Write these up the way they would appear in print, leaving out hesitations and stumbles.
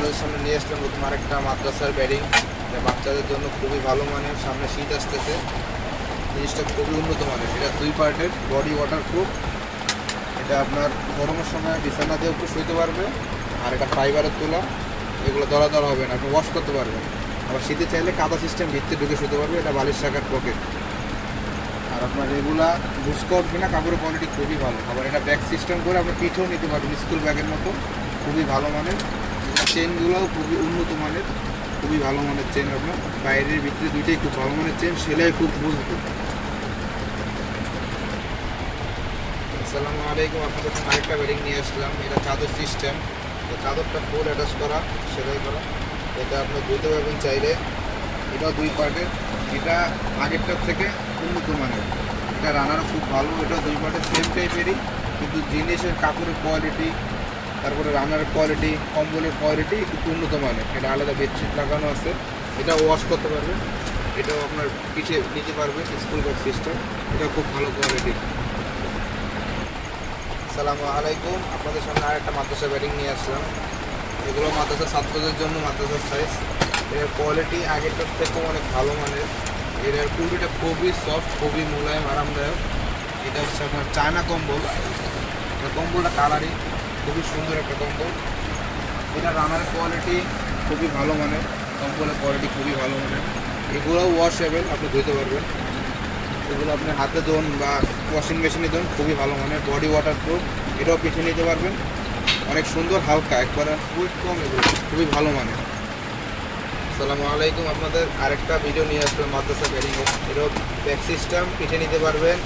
আপনাদের সামনে নিয়ে আসলাম নতুন আরেকটা মাদ্রাসার ব্যারিং, বাচ্চাদের জন্য খুবই ভালো মানের। সামনে শীত আসতেছে, জিনিসটা খুবই উন্নত মানের। এটা 2 পার্টের, বডি ওয়াটারপ্রুফ। এটা আপনার গরমের সময় বিছানা দিয়ে একটু শুইতে পারবে। আর এটা ফাইবারের তোলা, এগুলো দরা দরা হবে না, আপনি ওয়াশ করতে পারবেন। আবার শীতে চাইলে কাদা সিস্টেম ভিতরে ঢুকে শুতে পারবে। এটা বালিশ রাখার পকেট। আর আপনার এগুলা বুঝতে উঠবে না, কাপড়ের কোয়ালিটি খুবই ভালো। আবার এটা ব্যাগ সিস্টেম করে আপনি পিঠেও নিতে পারবেন, স্কুল ব্যাগের মতো। খুবই ভালো মানের। চেনগুলোও খুবই উন্নত মানের, খুবই ভালো মানের চেন। আপনার বাইরের ভিতরে দুইটাই খুব ভালো মানের চেন, সেলাই খুব মজবুত। আসসালামু আলাইকুম, আপনাদের সামনে আরেকটা ব্যারিং নিয়ে আসলাম। এটা চাদর সিস্টেম, চাদরটা ফুল অ্যাটাচ করা, সেলাই করা। এটা আপনি ধুতে পারবেন চাইলে। এটাও 2 পার্টের। এটা আগেরটার থেকে উন্নত মানের। এটা রানারও খুব ভালো। এটাও 2 পার্টের, সেম টাইপেরই, কিন্তু জিনিসের কাপড়ের কোয়ালিটি, তারপরে রানারের কোয়ালিটি, কম্বলের কোয়ালিটি একটু উন্নত মানের। এটা আলাদা বেডশিট লাগানো আছে। এটা ওয়াশ করতে পারবেন। এটাও আপনার পিঠে নিতে পারবে, স্কুল ব্যাগ সিস্টেম। এটা খুব ভালো কোয়ালিটি। আসসালামু আলাইকুম, আপনাদের সামনে আরেকটা মাদ্রাসা ব্যারিং নিয়ে আসলাম। এগুলো মাদ্রাসা ছাত্রদের জন্য মাদ্রাসার সাইজ। এর কোয়ালিটি আগেরটার থেকেও অনেক ভালো মানের। এর কুর্তিটা খুবই সফট, খুবই মোলায়েম, আরামদায়ক। এটা হচ্ছে আপনার চায়না কম্বল। কম্বলটা কালারিং, খুবই সুন্দর একটা কম্বল। এটা রানার কোয়ালিটি খুবই ভালো মানের, কম্বলের কোয়ালিটি খুবই ভালো মানের। এগুলোও ওয়াশেবল, আপনি ধুতে পারবেন। এগুলো আপনি হাতে ধোন বা ওয়াশিং মেশিনে ধোন, খুবই ভালো মানের। বডি ওয়াটারপ্রুফ, এটাও পিঠে নিতে পারবেন। অনেক সুন্দর, হালকা, একবারে ওয়েট কম, এগুলো খুবই ভালো মানের। আসসালামু আলাইকুম, আপনাদের আরেকটা ভিডিও নিয়ে আসলাম মাদ্রাসা ব্যারিংয়ের। এটাও ব্যাগ সিস্টেম, পিঠে নিতে পারবেন,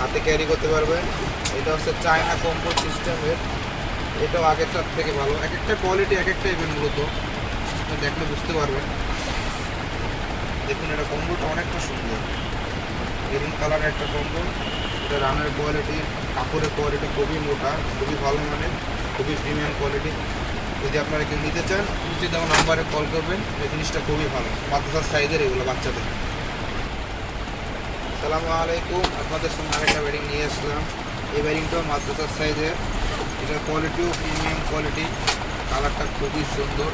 হাতে ক্যারি করতে পারবেন। এটা হচ্ছে চায়না কম্বল সিস্টেমের। এটাও আগেরটার থেকে ভালো। এক একটা কোয়ালিটি এক একটা ইভেন, মূলত দেখলে বুঝতে পারবেন। দেখুন, এটা কম্বলটা অনেকটা সুন্দর, গ্রিন কালারের একটা কম্বল। এটা রানের কোয়ালিটি, কাপড়ের কোয়ালিটি খুবই মোটা, খুবই ভালো মানের, খুবই প্রিমিয়াম কোয়ালিটি। যদি আপনারা কেউ নিতে চান, নিচে দেওয়া নাম্বারে কল করবেন। এই জিনিসটা খুবই ভালো, মাদ্রাসার সাইজের এগুলো বাচ্চাদের। আসসালামু আলাইকুম, আপনাদের সঙ্গে আরেকটা ব্যারিং নিয়ে আসলাম। এই ব্যারিংটাও মাদ্রাসার সাইজের। এটার কোয়ালিটিও প্রিমিয়াম কোয়ালিটি, কালারটা খুবই সুন্দর।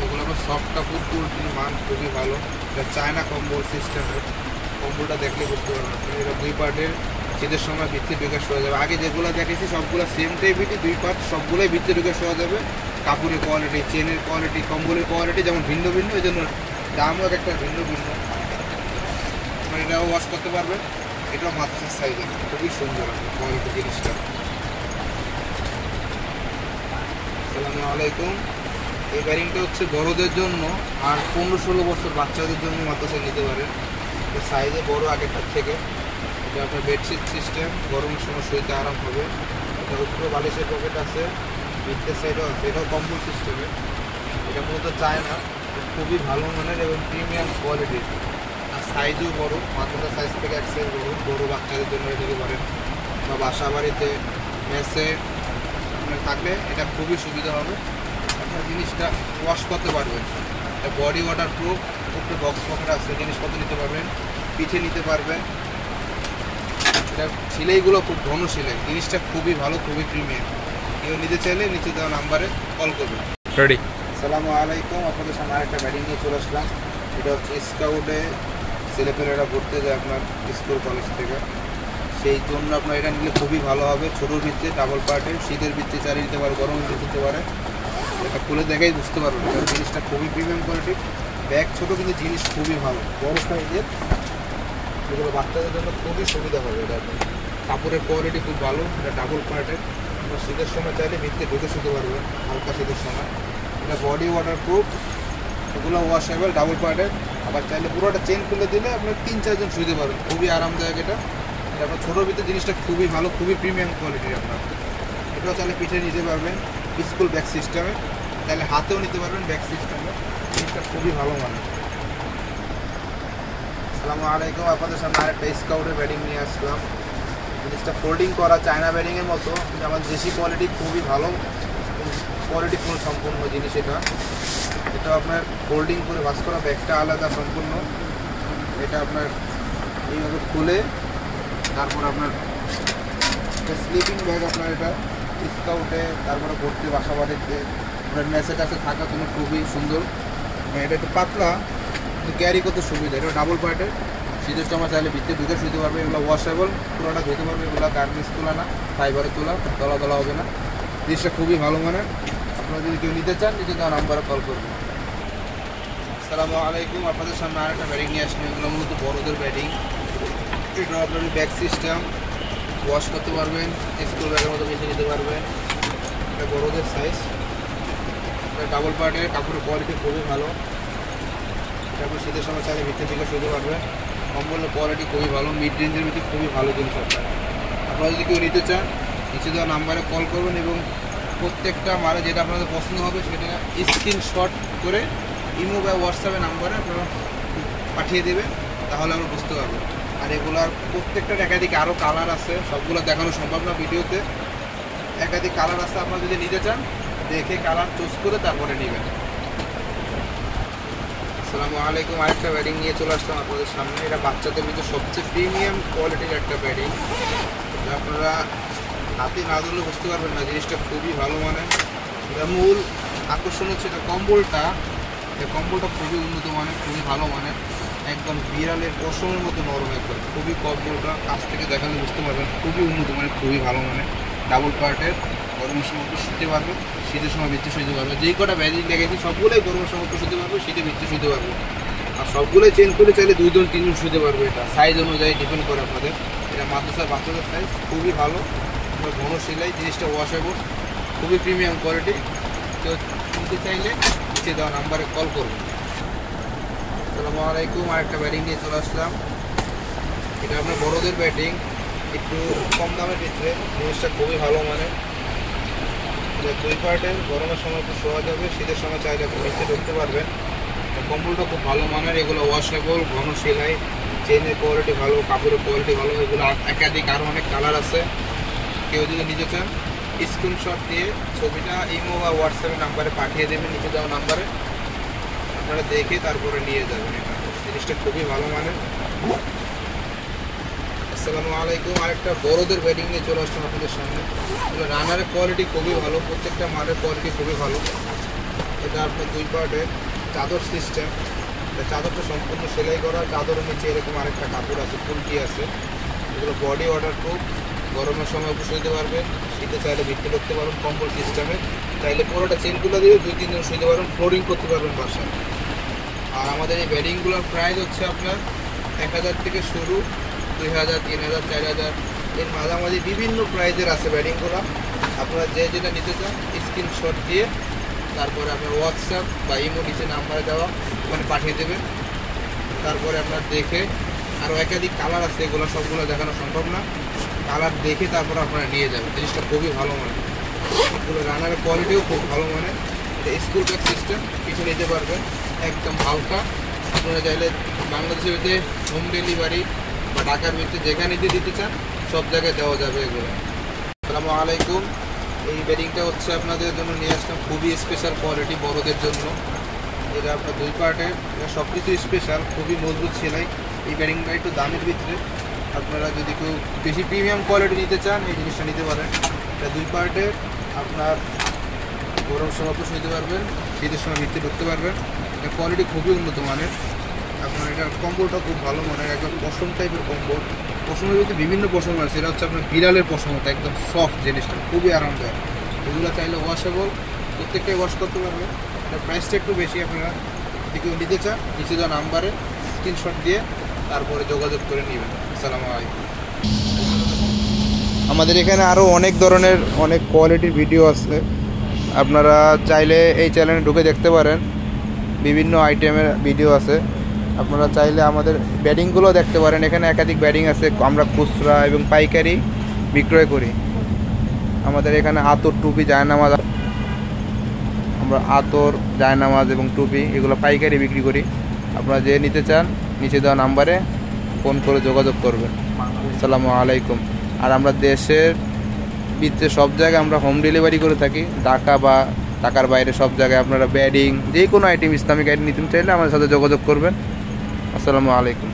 এগুলো আবার সফট কাপড়, কুর্তির মান খুবই ভালো। এটা চায়না কম্বল সিস্টেমের। কম্বলটা দেখলে বুঝতে পারবেন। এটা 2 পার্টের, শীতের সময় ভিত্তি ঢুকে শোয়া যাবে। আগে যেগুলো দেখেছি সবগুলো সেম টাইপেরই, 2 পার্ট, সবগুলোই ভিত্তি ঢুকে শোয়া যাবে। কাপড়ের কোয়ালিটি, চেনের কোয়ালিটি, কম্বলের কোয়ালিটি যেমন ভিন্ন ভিন্ন, এই জন্য দামও একটা ভিন্ন ভিন্ন। মানে এটাও ওয়াশ করতে পারবেন। এটাও মাদ্রাসার সাইজের, খুবই সুন্দর কোয়ালিটি জিনিসটা। আসসালামু আলাইকুম, এই ব্যারিংটা হচ্ছে বড়দের জন্য, আর 15-16 বছর বাচ্চাদের জন্য মাদ্রাসায় নিতে পারেন। সাইজে বড় আগেরটার থেকে। এটা আপনার বেডশিট সিস্টেম, গরমের সময় শুইতে আরাম হবে। এটা উপরে বালিশের পকেট আছে, ভিতরের সাইডও আছে। এটাও কম্বল সিস্টেমের। এটা মূলত চায়না, খুবই ভালো মানের এবং প্রিমিয়াম কোয়ালিটির। আর সাইজও বড়, মাদ্রাসার সাইজ থেকে এক সাইজ বড়। বড় বাচ্চাদের জন্য নিতে পারেন, বা বাসা বাড়িতে, মেসে আপনার থাকলে এটা খুবই সুবিধা হবে। আপনার জিনিসটা ওয়াশ করতে পারবেন। এটা বডি ওয়াটারপ্রুফ, উপরে বক্স পকেট আছে, জিনিসপত্র নিতে পারবেন, পিঠে নিতে পারবেন। এটা সেলাইগুলো খুব ঘন সেলাই, জিনিসটা খুবই ভালো, খুবই প্রিমিয়াম। কেউ নিতে চাইলে নিচে দেওয়া নাম্বারে কল করবেন। রেডি। আসসালামু আলাইকুম, আপনাদের সামনে আরেকটা ব্যারিং নিয়ে চলে আসলাম। এটা হচ্ছে স্কাউটে ছেলেপেলেরা ঘুরতে যায় আপনার স্কুল কলেজ থেকে, সেই জন্য আপনার এটা নিলে খুবই ভালো হবে। ছোটোর ভিত্তি, ডাবল পার্টের, শীতের ভিত্তি চালিয়ে নিতে পারে, গরমের ভিত্তি দিতে পারে। এটা খুলে দেখাই বুঝতে পারবেন। এটা জিনিসটা খুবই প্রিমিয়াম কোয়ালিটির। ব্যাগ ছোটো, কিন্তু জিনিস খুবই ভালো, বড় সাইজের। এগুলো বাচ্চাদের জন্য খুবই সুবিধা হবে। এটা কাপড়ের কোয়ালিটি খুব ভালো। এটা ডাবল পার্টের, আপনার শীতের সময় চাইলে ভিত্তি ঢুকে শুতে পারবেন, হালকা শীতের সময়। এটা বডি ওয়াটারপ্রুফ, এগুলো ওয়াশেবল, ডাবল পার্টের। আবার চাইলে পুরোটা চেন খুলে দিলে আপনার 3-4 জন শুতে পারবেন, খুবই আরামদায়ক। এটা আপনার ছোটোর ভিতরে জিনিসটা খুবই ভালো, খুবই প্রিমিয়াম কোয়ালিটির। আপনার এটাও চাইলে পিঠে নিতে পারবেন, স্কুল ব্যাগ সিস্টেমে। তাহলে হাতেও নিতে পারবেন ব্যাগ সিস্টেমে, জিনিসটা খুবই ভালো মানে। আসসালামু আলাইকুম, আপনাদের সামনে আরেকটা স্কাউটের ব্যারিং নিয়ে আসলাম। জিনিসটা ফোল্ডিং করা, চায়না ব্যারিংয়ের মতো, কিন্তু আমার দেশি কোয়ালিটি খুবই ভালো, কোয়ালিটি ফুল সম্পূর্ণ জিনিস। এটা আপনার ফোল্ডিং করে ভাঁজ করা, ব্যাগটা আলাদা সম্পূর্ণ। এটা আপনার এইভাবে খুলে, তারপর আপনার স্লিপিং ব্যাগ। আপনার এটা স্কাউটে, তারপরে ভর্তি বাসা বাড়িতে, আপনার ম্যাচের কাছে থাকার জন্য খুবই সুন্দর। এটা একটু পাতলা কিন্তু ক্যারি করতে সুবিধা। এটা ডাবল পার্টের, শীতের সময় চাইলে ভিতরে ঢুকে শুতে পারবে। এগুলো ওয়াশেবল, পুরোটা ধুতে পারবে। এগুলো গার্মেন্টস তোলা না, ফাইবারের তোলা, তলা তলা হবে না। জিনিসটা খুবই ভালো মানের। আপনারা যদি কেউ নিতে চান নিচে দেওয়া নাম্বারে কল করবেন। আসসালামু আলাইকুম, আপনাদের সামনে আরেকটা ব্যাটিং নিয়ে আসলাম। এগুলো মূলত বড়দের ব্যাটিং। এটা আপনার ব্যাগ সিস্টেম, ওয়াশ করতে পারবেন, স্কুল ব্যাগের মতো বেছে নিতে পারবেন। এটা বড়দের সাইজ, এটা ডাবল পার্টের, কাপড়ের কোয়ালিটি খুবই ভালো। এটা আপনি শীতের সময় চাইলে ভিতরে দিকে শুতে পারবেন। কম্বলের কোয়ালিটি খুবই ভালো, মিড রেঞ্জের ভিতরে খুবই ভালো জিনিস। আপনারা যদি কেউ নিতে চান নিচে দেওয়া নাম্বারে কল করবেন এবং প্রত্যেকটা মালে যেটা আপনাদের পছন্দ হবে সেটা স্ক্রিনশট করে ইমো বা হোয়াটসঅ্যাপে নাম্বারে আপনারা পাঠিয়ে দেবেন, তাহলে আমরা বুঝতে পারবো। আর এগুলার প্রত্যেকটার একাধিক আরও কালার আছে, সবগুলো দেখানো সম্ভব না ভিডিওতে। একাধিক কালার আছে, আপনারা যদি নিতে চান দেখে কালার চুজ করে তারপরে নেবেন। আসসালামু আলাইকুম, আরেকটা ব্যাটিং নিয়ে চলে আসলাম আপনাদের সামনে। এটা বাচ্চাদের ভিতরে সবচেয়ে প্রিমিয়াম কোয়ালিটির একটা ব্যাটিং। আপনারা হাতে না ধরলে বুঝতে পারবেন না, জিনিসটা খুবই ভালো মানের। এটা মূল আকর্ষণ হচ্ছে এটা কম্বলটা। এই কম্বলটা খুবই উন্নত মানের, খুবই ভালো মানের, একদম বিড়ালের পশমের মতো নরম। একদম খুবই কম্বলটা কাছ থেকে দেখালে বুঝতে পারবেন, খুবই উন্নত মানের, খুবই ভালো মানের। ডাবল পার্টের, গরমের সময় শুতে পারবে, শীতের সময় ভিতরে শুতে পারবে। যেই কটা ব্যাজিং লেগেছে সবগুলোই গরমের সময় শুতে পারবে, শীতে ভিতরে শুতে পারবে। আর সবগুলোই চেঞ্জ করে চাইলে 2 জন 3 জন শুতে পারবে। এটা সাইজ অনুযায়ী ডিপেন্ড করে আপনাদের। এটা মাদ্রাসার বাচ্চাদের সাইজ, খুবই ভালো, ঘন সেলাই, জিনিসটা ওয়াশেবল, খুবই প্রিমিয়াম কোয়ালিটি। কেউ কিনতে চাইলে নিচে দেওয়া নাম্বারে কল করবেন। আসসালামু আলাইকুম, আরেকটা ব্যাটিং নিয়ে চলে আসলাম। এটা আপনার বড়দের ব্যাটিং, একটু কম দামের ভিতরে, জিনিসটা খুবই ভালো মানে। এটা 2 পার্টের, গরমের সময় একটু শোয়া যাবে, শীতের সময় চাইলে আপনি নিচে ঢুকতে পারবেন। কম্বলটা খুব ভালো মানের, এগুলো ওয়াশেবল, ঘন সেলাই, চেনের কোয়ালিটি ভালো, কাপড়ের কোয়ালিটি ভালো। এগুলো একাধিক আরও অনেক কালার আছে। কেউ যদি নিতে চান স্ক্রিনশট দিয়ে ছবিটা ইমো বা হোয়াটসঅ্যাপের নাম্বারে পাঠিয়ে দেবেন, নিচে দেওয়া নাম্বারে। আপনারা দেখে তারপরে নিয়ে যাবেন। এটা জিনিসটা খুবই ভালো মানের। আসসালামু আলাইকুম, আরেকটা বড়দের ব্যাটিং নিয়ে চলে আসলাম আপনাদের সামনে। এগুলো রানারের কোয়ালিটি খুবই ভালো, প্রত্যেকটা মালের কোয়ালিটি খুবই ভালো। এটা আপনার 2 পার্টের চাদর সিস্টেম। চাদরটা সম্পূর্ণ সেলাই করা, চাদরের নিচে এরকম আরেকটা কাপড় আছে, ফুলকি আছে। এগুলো বডি ওয়াটারপ্রুফ, গরমের সময় শুতে পারবেন, শীতে চাইলে ভিতরে করতে পারবেন। কম্বল সিস্টেমে চাইলে পুরোটা চেনগুলো দিয়ে 2-3 জন শুতে পারবেন, ফ্লোরিং করতে পারবেন বাসায়। আর আমাদের এই ব্যাটিংগুলোর প্রাইস হচ্ছে আপনার 1000 থেকে শুরু, 2000, 3000, 4000, এর মাঝামাঝি বিভিন্ন প্রাইজের আছে ব্যাটিংগুলো। আপনারা যে যেটা নিতে চান স্ক্রিনশট দিয়ে তারপরে আপনার হোয়াটসঅ্যাপ বা ইমো নিচে নাম্বারে দেওয়া ওখানে পাঠিয়ে দেবেন। তারপরে আপনার দেখে আরও একাধিক কালার আছে, এগুলো সবগুলো দেখানো সম্ভব না। কালার দেখে তারপরে আপনারা নিয়ে যাবেন, জিনিসটা খুবই ভালো মানে। এগুলো রানারের কোয়ালিটিও খুব ভালো মানে। এটা স্কুল ব্যাগ সিস্টেম, কিছু নিতে পারবেন, একদম হালকা। আপনারা চাইলে বাংলাদেশের ভিতরে হোম ডেলিভারি বা ঢাকার ভিতরে যেখানে দিতে চান সব জায়গায় দেওয়া যাবে এগুলো। আসসালামু আলাইকুম, এই ব্যাটিংটা হচ্ছে আপনাদের জন্য নিয়ে আসলাম, খুবই স্পেশাল কোয়ালিটি বড়দের জন্য। এটা আপনার 2 পার্টের, এটা সব কিছু স্পেশাল, খুবই মজবুত সেলাই। এই ব্যাটিংটা একটু দামের ভিতরে, আপনারা যদি কেউ বেশি প্রিমিয়াম কোয়ালিটি নিতে চান এই জিনিসটা নিতে পারেন। এটা 2 পার্টের, আপনার গরম সময় শুতে পারবেন, শীতের সময় ভিতরে ঢুকতে পারবেন। এটা কোয়ালিটি খুবই উন্নত মানের। আপনার এটা কম্বলটা খুব ভালো মানের, একদম পশম টাইপের কম্বল। পশমের ভিতরে বিভিন্ন পশম আছে, এটা হচ্ছে আপনার বিড়ালের পশমটা, একদম সফট জিনিসটা, খুবই আরামদায়ক। এগুলো চাইলে ওয়াশেবল, প্রত্যেকটাই ওয়াশ করতে পারবেন। এটা প্রাইসটা একটু বেশি। আপনারা যদি কেউ নিতে চান নিচে দেওয়া নাম্বারে স্ক্রিনশট দিয়ে তারপরে যোগাযোগ করে নেবেন। আসসালামু আলাইকুম। আমাদের এখানে আরও অনেক ধরনের অনেক কোয়ালিটির ভিডিও আছে, আপনারা চাইলে এই চ্যানেলে ঢুকে দেখতে পারেন। বিভিন্ন আইটেমের ভিডিও আছে, আপনারা চাইলে আমাদের ব্যাটিংগুলো দেখতে পারেন। এখানে একাধিক ব্যাটিং আছে, আমরা খুচরা এবং পাইকারি বিক্রয় করি। আমাদের এখানে আতর, টুপি, জায়নামাজ, আমরা আতর, জায়নামাজ এবং টুপি এগুলো পাইকারি বিক্রি করি। আপনারা যে নিতে চান নিচে দেওয়া নাম্বারে ফোন করে যোগাযোগ করবেন। আসসালামু আলাইকুম। আর আমরা দেশের ভিতরে সব জায়গায় আমরা হোম ডেলিভারি করে থাকি, ঢাকা বা ঢাকার বাইরে সব জায়গায়। আপনারা ব্যাটিং যে কোনো আইটেম, ইসলামিক আইটেম নিতে চাইলে আমাদের সাথে যোগাযোগ করবেন। আসসালামু আলাইকুম।